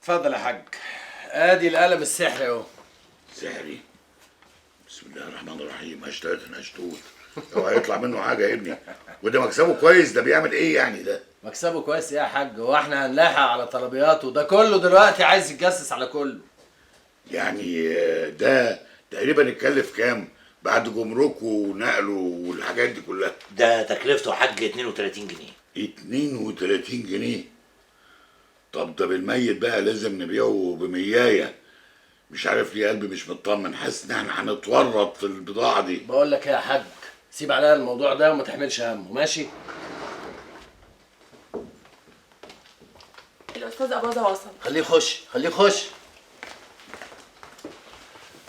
اتفضل يا حاج. ادي القلم السحري اهو. سحري؟ بسم الله الرحمن الرحيم. هشتغل هشتوت اوعى يطلع منه حاجه يا ابني. وده مكسبه كويس. ده بيعمل ايه يعني ده؟ مكسبه كويس ايه يا حاج؟ هو احنا هنلاحق على طلبياته؟ ده كله دلوقتي عايز يتجسس على كله. يعني ده تقريبا اتكلف كام بعد جمرك ونقله والحاجات دي كلها؟ ده تكلفته حاج 32 جنيه. 32 جنيه؟ طب ده بالميت بقى لازم نبيعه بميايه. مش عارف ليه قلبي مش مطمن، حاسس ان احنا هنتورط في البضاعه دي. بقول لك ايه يا حاج، سيب عليا الموضوع ده وما تحملش همه، ماشي؟ الاستاذ اباظه وصل. خليه يخش خليه يخش.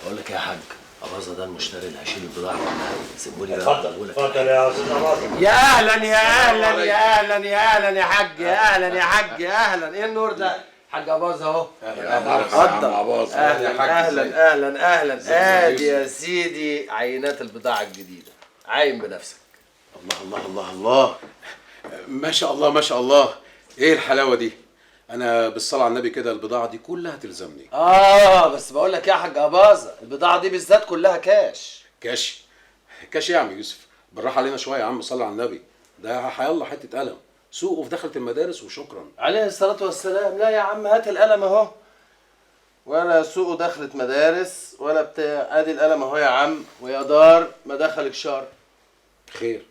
بقول لك ايه يا حاج، اباظه ده المشتري اللي هيشيل البضاعه كلها. سيبولي بقى. اتفضل يا استاذ اباظه. يا اهلا يا اهلا يا اهلا يا اهلا يا حاج، يا اهلا يا حاج، يا اهلا. ايه النور ده؟ حاج اباظه اهو. يا مرحبا يا عم اباظه. اهلا اهلا اهلا اهلا. ادي يا سيدي عينات البضاعه الجديده، عاين بنفسك. الله الله الله الله، ما شاء الله ما شاء الله. ايه الحلاوه دي؟ انا بالصلاه على النبي كده البضاعه دي كلها تلزمني. بس بقول لك يا حاج اباظه، البضاعه دي بالذات كلها كاش. كاش؟ كاش ايه يا عم يوسف؟ بالراحه علينا شويه يا عم، صلي على النبي. ده هيلا حته قلم سوقه في دخلة المدارس وشكرا. عليه الصلاه والسلام. لا يا عم هات القلم اهو. ولا سوقه دخلة مدارس ولا بتاع. ادي القلم اهو يا عم، ويا دار ما دخلك شر. خير؟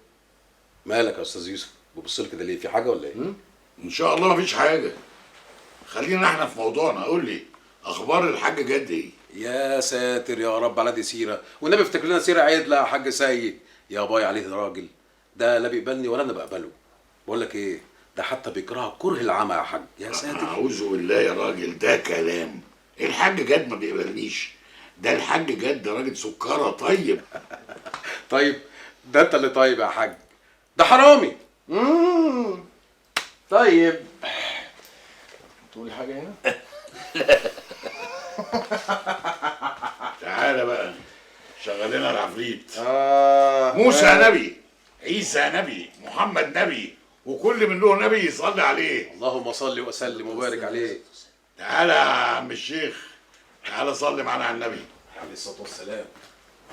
مالك يا استاذ يوسف؟ بتبص لي كده ليه؟ في حاجه ولا ايه؟ ان شاء الله مفيش حاجه. خلينا احنا في موضوعنا. قول لي اخبار الحاج جد ايه؟ يا ساتر يا رب على دي سيره، والنبي افتكر لنا سيره عدله يا حاج سيد. يا باي عليه راجل، ده لا بيقبلني ولا انا بقبله. بقول لك ايه، ده حتى بيكرهك كره العمى يا حاج. يا ساتر. اعوذ بالله يا راجل، ده كلام. الحاج جد ما بيقبلنيش. ده الحاج جد راجل سكره طيب. طيب ده انت اللي طيب يا حاج، ده حرامي. طيب تقول حاجه هنا؟ تعالى بقى شغل لنا العفريت. موسى نبي، عيسى نبي، محمد نبي، وكل من له نبي يصلي عليه. اللهم صل وسلم وبارك عليه. تعالى يا عم الشيخ، تعالى صلي معانا على النبي عليه الصلاه والسلام.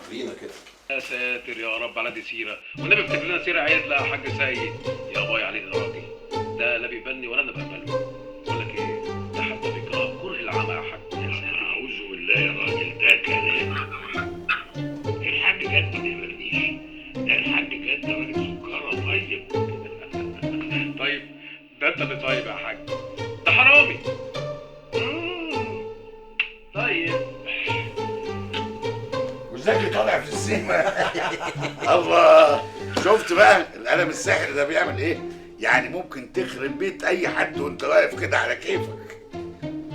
ورينا كده. يا ساتر يا رب على دي سيره، والنبي افتكر لنا سيره عدله يا حاج سيد. يا باي عليه راجل، ده لا بيقبلني ولا انا بقبله. بقول لك ايه، ده حتى بيكرهك كره العمى يا حاج. يا ساتر. اعوذ بالله يا راجل، ده كلام. الحاج جد ما بيقبلنيش. ده الحاج جد راجل سكره طيب. طيب ده انت اللي طيب يا حاج، ده حرامي. طيب وزكي طالع في السينما. الله، شفت بقى القلم الساحر ده بيعمل ايه؟ يعني ممكن تخرب بيت اي حد وانت واقف كده على كيفك.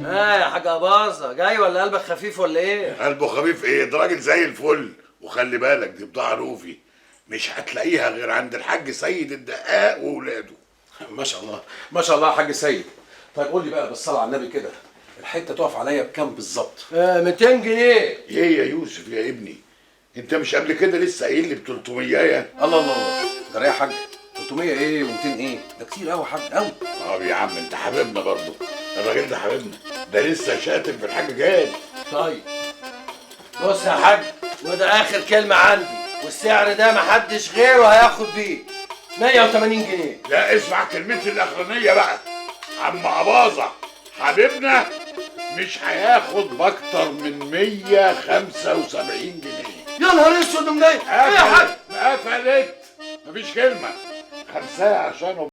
يا حاج اباظه، جاي ولا قلبك خفيف ولا ايه؟ قلبه خفيف ايه؟ ده راجل زي الفل. وخلي بالك دي بضاعه روفي، مش هتلاقيها غير عند الحاج سيد الدقاق وولاده. ما شاء الله ما شاء الله يا حاج سيد. طيب قول لي بقى بالصلاه على النبي كده، الحته تقف عليا بكام بالظبط؟ 200 جنيه. ايه يا يوسف يا ابني، انت مش قبل كده لسه قايل لي ب 300 يا؟ الله الله الله، ده يا حاج 300 ايه و200 ايه؟ ده كتير قوي يا حاج قوي. طب يا عم انت حبيبنا برضه، الراجل ده حبيبنا، ده لسه شاتم في الحاج جاد. طيب بص يا حاج، وده اخر كلمه عندي، والسعر ده محدش غيره هياخد بيه. 180 جنيه. لا اسمع كلمتي الاخرانيه بقى. عم اباظه حبيبنا مش هياخد باكتر من 175 جنيه. يا نهار اسود منين؟ ايه يا حاج؟ قفلت، مفيش كلمه. خمسة عشان